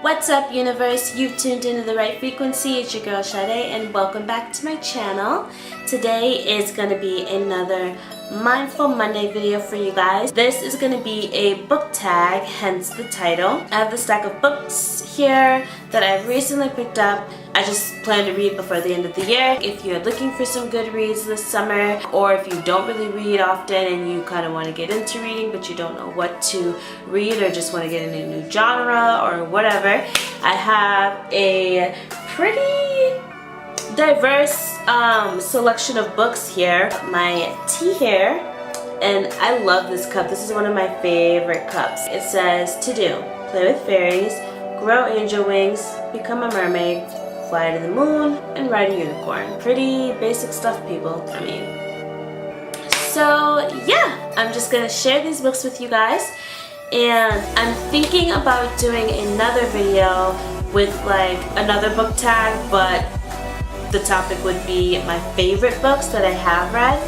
What's up, universe? You've tuned into the right frequency. It's your girl Sade, and welcome back to my channel. Today is going to be another Mindful Monday video for you guys. This is going to be a book tag, hence the title. I have a stack of books here that I've recently picked up. I just plan to read before the end of the year. If you're looking for some good reads this summer, or if you don't really read often and you kind of want to get into reading but you don't know what to read, or just want to get into a new genre or whatever, I have a pretty diverse selection of books here. My tea here, and I love this cup. This is one of my favorite cups. It says, to do, play with fairies, grow angel wings, become a mermaid, fly to the moon, and ride a unicorn. Pretty basic stuff, people. I mean, so yeah, I'm just gonna share these books with you guys, and I'm thinking about doing another video with like another book tag, but the topic would be my favorite books that I have read.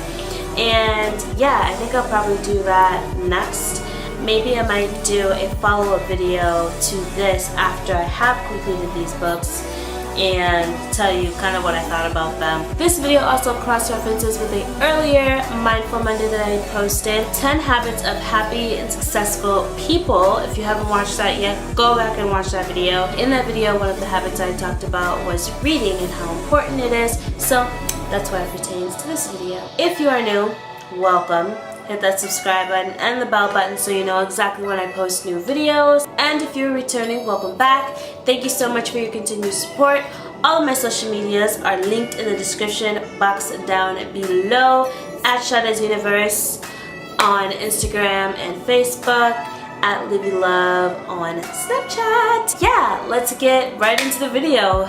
And yeah, I think I'll probably do that next. Maybe I might do a follow-up video to this after I have completed these books and tell you kind of what I thought about them. This video also cross-references with an earlier Mindful Monday that I posted, 10 Habits of Happy and Successful People. If you haven't watched that yet, go back and watch that video. In that video, one of the habits I talked about was reading and how important it is, so that's why it pertains to this video. If you are new, welcome. Hit that subscribe button and the bell button so you know exactly when I post new videos. And if you're returning, welcome back. Thank you so much for your continued support. All of my social medias are linked in the description box down below. At Shade's Universe on Instagram and Facebook. At livielovee on Snapchat. Yeah, let's get right into the video.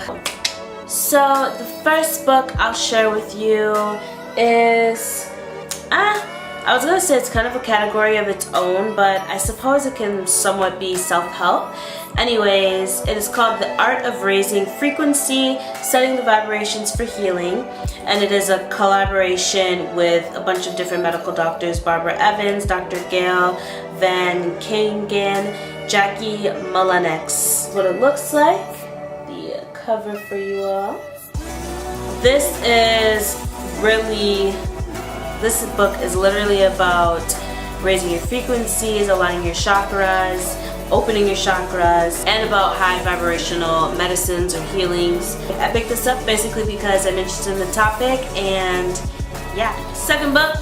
So the first book I'll share with you is... I was going to say it's kind of a category of its own, but I suppose it can somewhat be self-help. Anyways, it is called The Art of Raising Frequency, Setting the Vibrations for Healing, and it is a collaboration with a bunch of different medical doctors: Barbara Evans, Dr. Gail Van Kangen, Jackie Mullinex. What it looks like, the cover for you all. This book is literally about raising your frequencies, aligning your chakras, opening your chakras, and about high vibrational medicines or healings. I picked this up basically because I'm interested in the topic, and yeah. Second book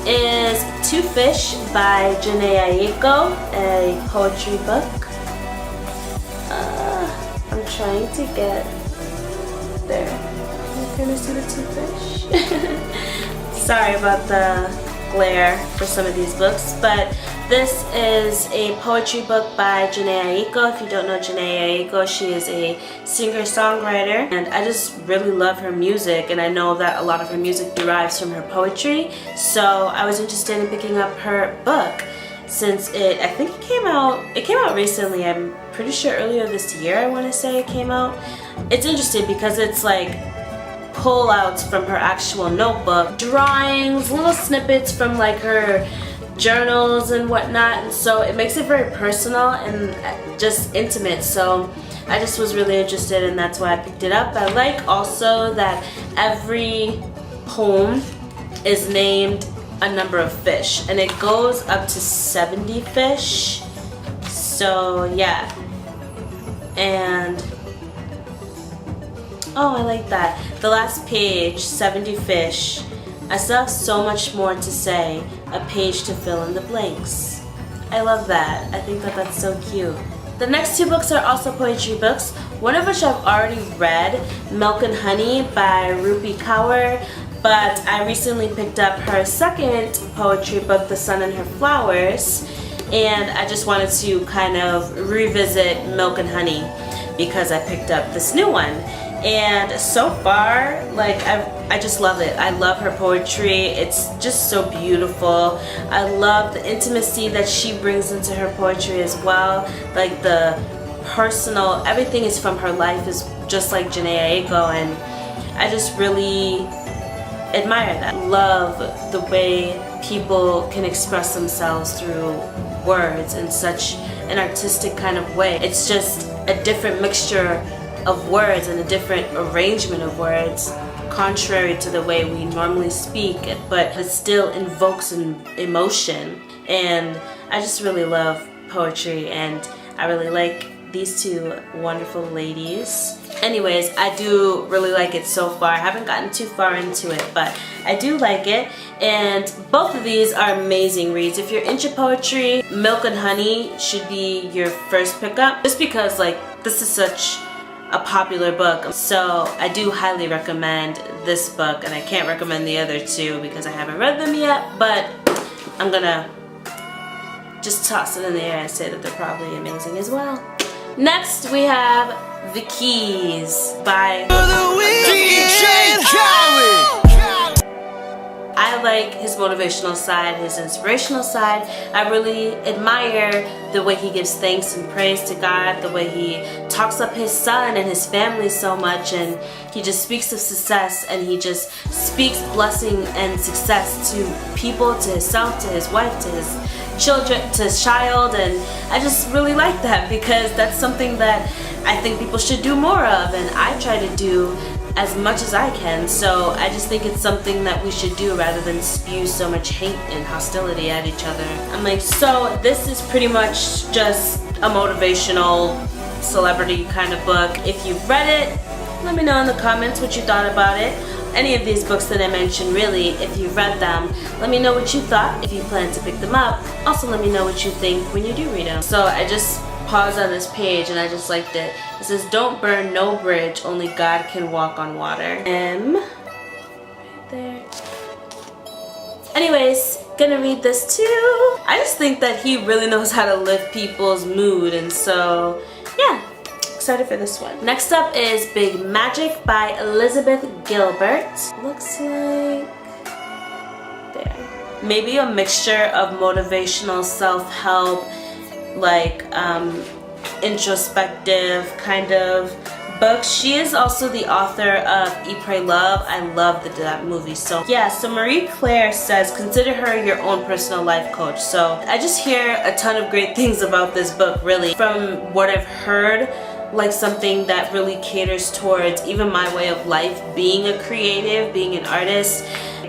is Two Fish by Janae Aiko, a poetry book. I'm trying to get there. Can you see the two fish? Sorry about the glare for some of these books, but this is a poetry book by Janae Aiko. If you don't know Janae Aiko, she is a singer-songwriter, and I just really love her music, and I know that a lot of her music derives from her poetry, so I was interested in picking up her book since I think it came out recently. I'm pretty sure earlier this year, I want to say it came out. It's interesting because it's like pull-outs from her actual notebook, drawings, little snippets from like her journals and whatnot, and so it makes it very personal and just intimate, so I just was really interested, and that's why I picked it up. I like also that every poem is named a number of fish, and it goes up to 70 fish, so yeah. And oh, I like that. The last page, 70 fish. I still have so much more to say. A page to fill in the blanks. I love that. I think that that's so cute. The next two books are also poetry books, one of which I've already read, Milk and Honey by Rupi Kaur, but I recently picked up her second poetry book, The Sun and Her Flowers, and I just wanted to kind of revisit Milk and Honey because I picked up this new one. And so far, like, I just love it. I love her poetry. It's just so beautiful. I love the intimacy that she brings into her poetry as well. Like the personal, everything is from her life, is just like Janae Aiko, and I just really admire that. Love the way people can express themselves through words in such an artistic kind of way. It's just a different mixture of words and a different arrangement of words, contrary to the way we normally speak, but it still invokes an emotion. And I just really love poetry, and I really like these two wonderful ladies. Anyways, I do really like it so far. I haven't gotten too far into it, but I do like it. And both of these are amazing reads. If you're into poetry, Milk and Honey should be your first pickup, just because like this is such a popular book. So I do highly recommend this book, and I can't recommend the other two because I haven't read them yet, but I'm gonna just toss it in the air and say that they're probably amazing as well. Next we have The Keys by I like his motivational side, his inspirational side. I really admire the way he gives thanks and praise to God, the way he talks up his son and his family so much, and he just speaks of success, and he just speaks blessing and success to people, to himself, to his wife, to his children, to his child. And I just really like that, because that's something that I think people should do more of, and I try to do as much as I can. So I just think it's something that we should do rather than spew so much hate and hostility at each other. I'm like, so this is pretty much just a motivational celebrity kind of book. If you've read it, let me know in the comments what you thought about it. Any of these books that I mentioned, really, if you've read them, let me know what you thought. If you plan to pick them up, also let me know what you think when you do read them. So I just paused on this page and I just liked it. It says, "Don't burn no bridge, only God can walk on water." Right there. Anyways, gonna read this too. I just think that he really knows how to lift people's mood, and so yeah, excited for this one. Next up is Big Magic by Elizabeth Gilbert. Looks like there. Maybe a mixture of motivational self-help, like introspective kind of books. She is also the author of Eat, Pray, Love. I love that movie. So yeah, so Marie Claire says, consider her your own personal life coach. So I just hear a ton of great things about this book, really. From what I've heard, like something that really caters towards even my way of life, being a creative, being an artist.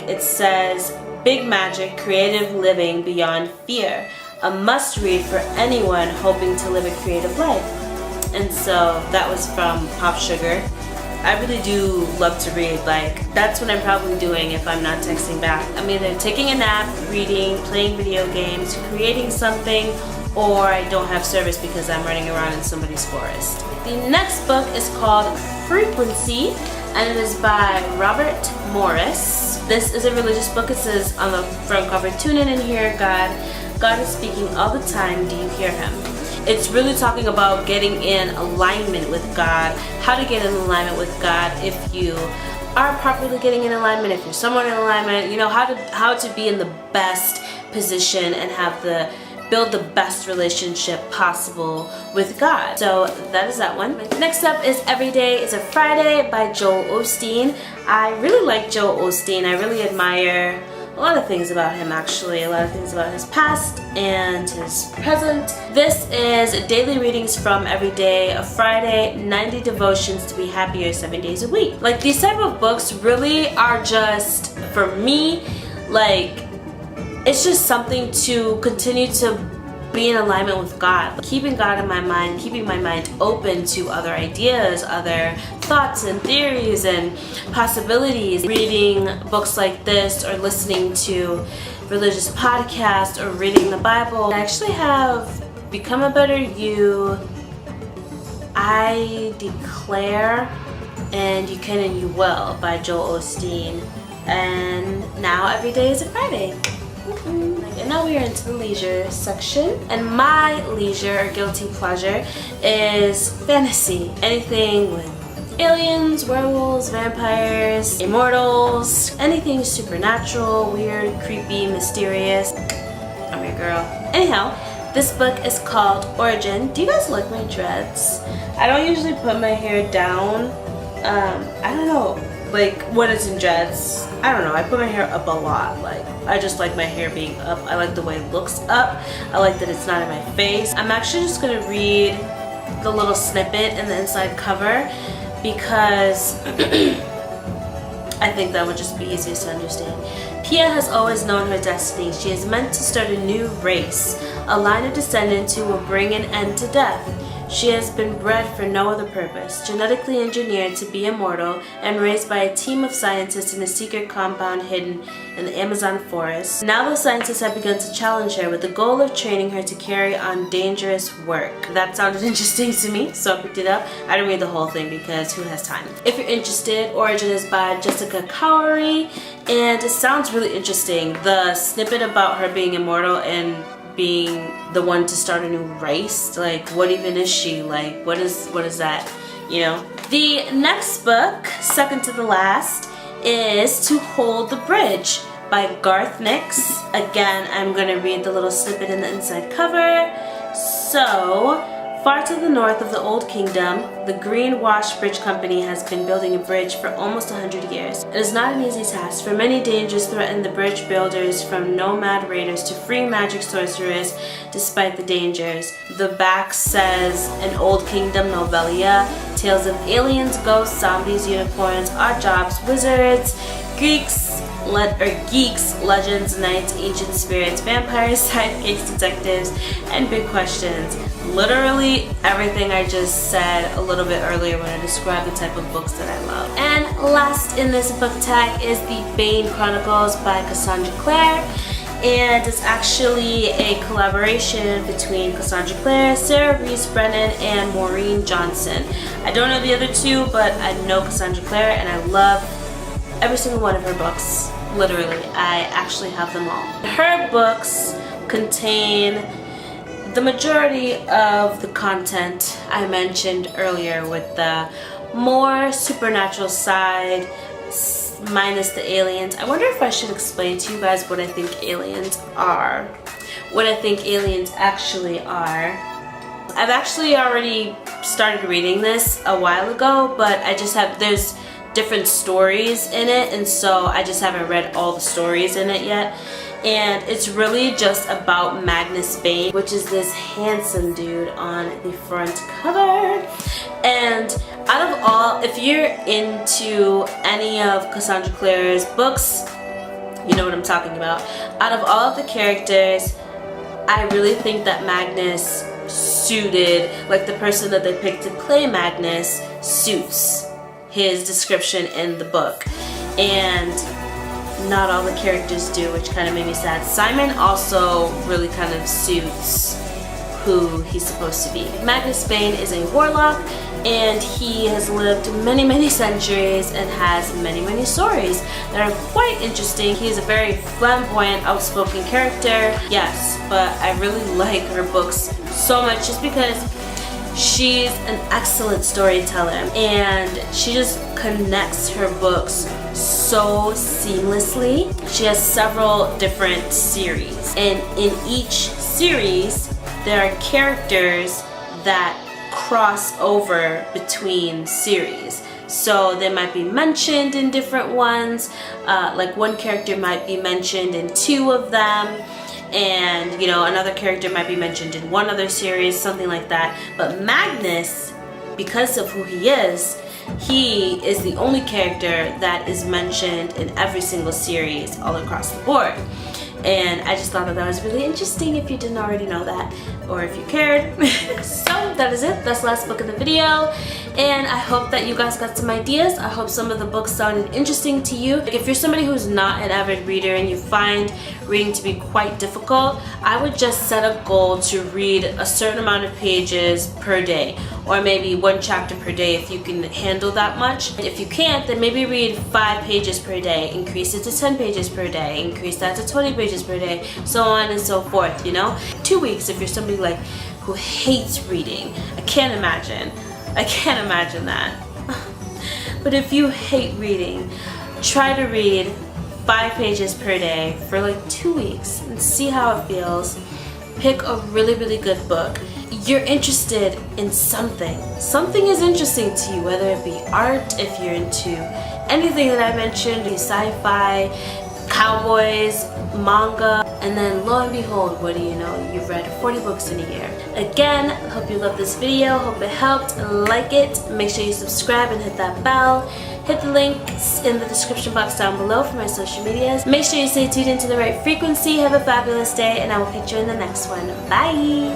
It says, Big Magic, Creative Living Beyond Fear. A must-read for anyone hoping to live a creative life. And so that was from Pop Sugar. I really do love to read. Like, that's what I'm probably doing if I'm not texting back. I'm either taking a nap, reading, playing video games, creating something, or I don't have service because I'm running around in somebody's forest. The next book is called Frequency, and it is by Robert Morris. This is a religious book. It says on the front cover, tune in and hear God. God is speaking all the time, do you hear him? It's really talking about getting in alignment with God, how to get in alignment with God if you are properly getting in alignment, if you're somewhat in alignment, you know, how to be in the best position and build the best relationship possible with God. So that is that one. Next up is Every Day is a Friday by Joel Osteen. I really like Joel Osteen. I really admire a lot of things about him, actually. A lot of things about his past and his present. This is daily readings from Every Day of Friday, 90 devotions to be happier 7 days a week. Like, these type of books really are just, for me, like, it's just something to continue to be in alignment with God. Keeping God in my mind, keeping my mind open to other ideas, other thoughts and theories and possibilities. Reading books like this, or listening to religious podcasts, or reading the Bible. I actually have Become a Better You, I Declare, and You Can and You Will by Joel Osteen. And now Every Day is a Friday. And now we are into the leisure section, and my leisure or guilty pleasure is fantasy. Anything with aliens, werewolves, vampires, immortals, anything supernatural, weird, creepy, mysterious. I'm your girl. Anyhow, this book is called Origin. Do you guys like my dreads? I don't usually put my hair down. I don't know. Like, when it's in dreads, I don't know, I put my hair up a lot. Like, I just like my hair being up. I like the way it looks up. I like that it's not in my face. I'm actually just gonna read the little snippet in the inside cover because I think that would just be easiest to understand. Pia has always known her destiny. She is meant to start a new race, a line of descendants who will bring an end to death. She has been bred for no other purpose, genetically engineered to be immortal, and raised by a team of scientists in a secret compound hidden in the Amazon forest. Now the scientists have begun to challenge her with the goal of training her to carry on dangerous work. That sounded interesting to me, so I picked it up. I didn't read the whole thing because who has time? If you're interested, Origin is by Jessica Cowrie, and it sounds really interesting. The snippet about her being immortal and being the one to start a new race, like what even is she, like what is that, you know? The next book, second to the last, is To Hold the Bridge by Garth Nix. Again, I'm gonna read the little snippet in the inside cover. So, far to the north of the Old Kingdom, the Green Wash Bridge Company has been building a bridge for almost 100 years. It is not an easy task, for many dangers threaten the bridge builders, from nomad raiders to free magic sorcerers. Despite the dangers, the back says an Old Kingdom novellia, tales of aliens, ghosts, zombies, unicorns, odd jobs, wizards, geeks, legends, knights, ancient spirits, vampires, sidekicks, detectives, and big questions. Literally everything I just said a little bit earlier when I described the type of books that I love. And last in this book tag is The Bane Chronicles by Cassandra Clare. And it's actually a collaboration between Cassandra Clare, Sarah Reese Brennan, and Maureen Johnson. I don't know the other two, but I know Cassandra Clare and I love every single one of her books. Literally, I actually have them all. Her books contain the majority of the content I mentioned earlier, with the more supernatural side minus the aliens. I wonder if I should explain to you guys what I think aliens are. What I think aliens actually are. I've actually already started reading this a while ago, but I just have, there's different stories in it, and so I just haven't read all the stories in it yet. And it's really just about Magnus Bane, which is this handsome dude on the front cover. And out of all, if you're into any of Cassandra Clare's books, you know what I'm talking about. Out of all of the characters, I really think that Magnus suited, like the person that they picked to play Magnus suits his description in the book. And not all the characters do, which kind of made me sad. Simon also really kind of suits who he's supposed to be. Magnus Bane is a warlock, and he has lived many centuries and has many stories that are quite interesting. He is a very flamboyant, outspoken character, yes, but I really like her books so much just because she's an excellent storyteller, and she just connects her books so seamlessly. She has several different series, and in each series there are characters that cross over between series. So they might be mentioned in different ones, like one character might be mentioned in 2 of them, and you know, another character might be mentioned in one other series, something like that. But Magnus, because of who he is the only character that is mentioned in every single series all across the board. And I just thought that was really interesting if you didn't already know that, or if you cared. So that is it. That's the last book of the video, and I hope that you guys got some ideas. I hope some of the books sounded interesting to you. If you're somebody who's not an avid reader and you find reading to be quite difficult, I would just set a goal to read a certain amount of pages per day, or maybe 1 chapter per day if you can handle that much. If you can't, then maybe read 5 pages per day, increase it to 10 pages per day, increase that to 20 pages per day, so on and so forth, you know? 2 weeks if you're somebody like who hates reading. I can't imagine that. But if you hate reading, try to read 5 pages per day for like 2 weeks and see how it feels. Pick a really good book. You're interested in something. Something is interesting to you, whether it be art, if you're into anything that I mentioned, sci-fi, cowboys, manga, and then lo and behold, what do you know? You've read 40 books in a year. Again, hope you love this video, hope it helped, like it, make sure you subscribe and hit that bell. Hit the links in the description box down below for my social medias. Make sure you stay tuned into the right frequency. Have a fabulous day, and I will catch you in the next one. Bye!